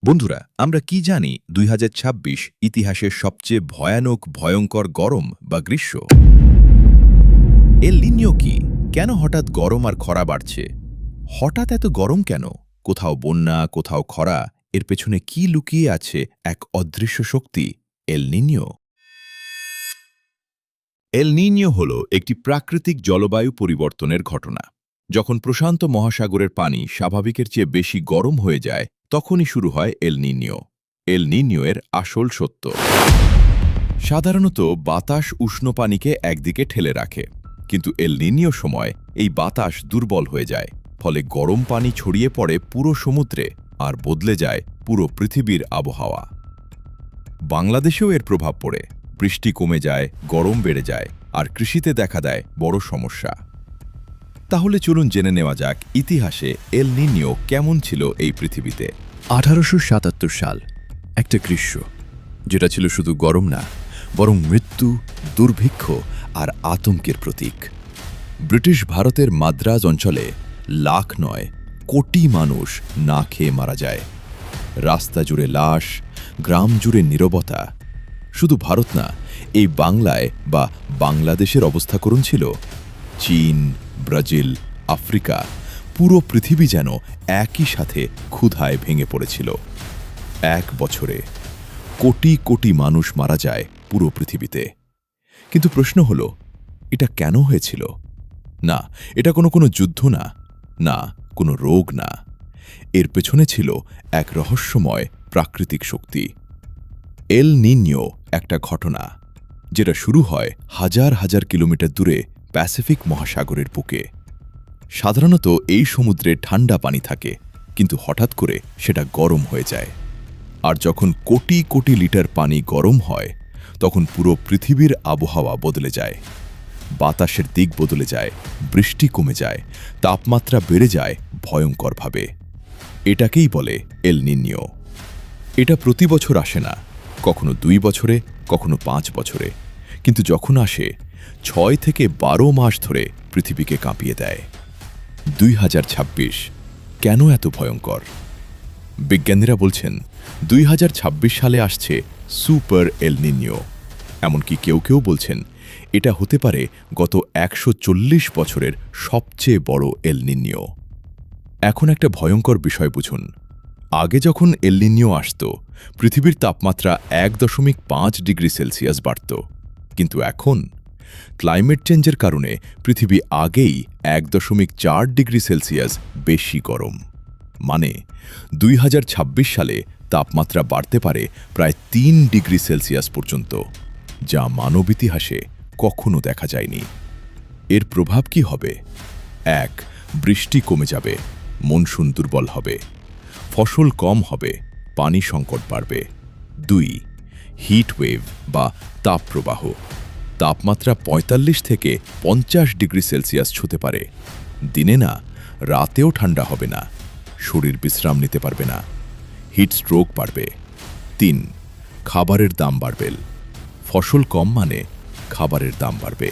বন্ধুরা, আমরা কি জানি ২০২৬ ইতিহাসের সবচেয়ে ভয়ঙ্কর গরম বা গ্রীষ্ম? এল নিño কি? কেন হঠাৎ গরম আর খরা বাড়ছে? হঠাৎ এত গরম কেন? কোথাও বন্যা, কোথাও খরা, এর পেছনে কি লুকিয়ে আছে এক অদৃশ্য শক্তি? এল নিño। এল নিño হল একটি প্রাকৃতিক জলবায়ু পরিবর্তনের ঘটনা। যখন প্রশান্ত মহাসাগরের পানি স্বাভাবিকের চেয়ে বেশি গরম হয়ে যায়, তখনই শুরু হয় এল নিño। এল নিño এর আসল সত্য। সাধারণত বাতাস উষ্ণ পানিকে একদিকে ঠেলে রাখে, কিন্তু এল নিño সময় এই বাতাস দুর্বল হয়ে যায়, ফলে গরম পানি ছড়িয়ে পড়ে পুরো সমুদ্রে আর বদলে যায় পুরো পৃথিবীর আবহাওয়া। বাংলাদেশেও এর প্রভাব পড়ে, বৃষ্টি কমে যায়, গরম বেড়ে যায়, আর কৃষিতে দেখা দেয় বড় সমস্যা। তাহলে চলুন জেনে নেওয়া যাক ইতিহাসে এল নিño কেমন ছিল এই পৃথিবীতে। 1877 সাল, একটা গ্রীষ্ম, যেটা ছিল শুধু গরম না, বরং মৃত্যু, দুর্ভিক্ষ আর আতঙ্কের প্রতীক। ব্রিটিশ ভারতের মাদ্রাজ অঞ্চলে লাখ নয়, কোটি মানুষ না খেয়ে মারা যায়। রাস্তা জুড়ে লাশ, গ্রাম জুড়ে নীরবতা। শুধু ভারত না, এই বাংলায় বা বাংলাদেশের অবস্থা করুণ ছিল। চীন, ব্রাজিল, আফ্রিকা, পুরো পৃথিবী যেন একই সাথে ক্ষুধায় ভেঙে পড়েছিল। এক বছরে কোটি কোটি মানুষ মারা যায় পুরো পৃথিবীতে। কিন্তু প্রশ্ন হল, এটা কেন হয়েছিল? না, এটা কোনো যুদ্ধ না, না কোনো রোগ না। এর পেছনে ছিল এক রহস্যময় প্রাকৃতিক শক্তি। এল নিño একটা ঘটনা, যেটা শুরু হয় হাজার হাজার কিলোমিটার দূরে প্যাসিফিক মহাসাগরের বুকে। সাধারণত এই সমুদ্রে ঠান্ডা পানি থাকে, কিন্তু হঠাৎ করে সেটা গরম হয়ে যায়। আর যখন কোটি কোটি লিটার পানি গরম হয়, তখন পুরো পৃথিবীর আবহাওয়া বদলে যায়। বাতাসের দিক বদলে যায়, বৃষ্টি কমে যায়, তাপমাত্রা বেড়ে যায় ভয়ঙ্করভাবে। এটাকেই বলে এল নিño। এটা প্রতি বছর আসে না, কখনো 2 বছরে, কখনো 5 বছরে, কিন্তু যখন আসে 6 থেকে 12 মাস ধরে পৃথিবীকে কাঁপিয়ে দেয়। 2026 কেন এত ভয়ঙ্কর? বিজ্ঞানীরা বলছেন 2026 সালে আসছে সুপার এল নিño। এমনকি কেউ কেউ বলছেন এটা হতে পারে গত 140 বছরের সবচেয়ে বড় এল নিño। এখন একটা ভয়ঙ্কর বিষয় বুঝুন। আগে যখন এল নিño আসত, পৃথিবীর তাপমাত্রা 1.5 ডিগ্রি সেলসিয়াস বাড়ত। কিন্তু এখন ক্লাইমেট চেঞ্জের কারণে পৃথিবী আগেই 1.4 ডিগ্রি সেলসিয়াস বেশি গরম। মানে 2026 সালে তাপমাত্রা বাড়তে পারে প্রায় 3 ডিগ্রি সেলসিয়াস পর্যন্ত, যা মানব ইতিহাসে কখনো দেখা যায়নি। এর প্রভাব কি হবে? 1. বৃষ্টি কমে যাবে, মনসুন দুর্বল হবে, ফসল কম হবে, পানি সংকট বাড়বে। 2. হিট ওয়েভ বা তাপপ্রবাহ। তাপমাত্রা 45 থেকে 50 ডিগ্রি সেলসিয়াস ছুঁতে পারে। দিনে না, রাতেও ঠান্ডা হবে না, শরীর বিশ্রাম নিতে পারবে না, হিট স্ট্রোক বাড়বে। 3. খাবারের দাম বাড়বে। ফসল কম মানে খাবারের দাম বাড়বে।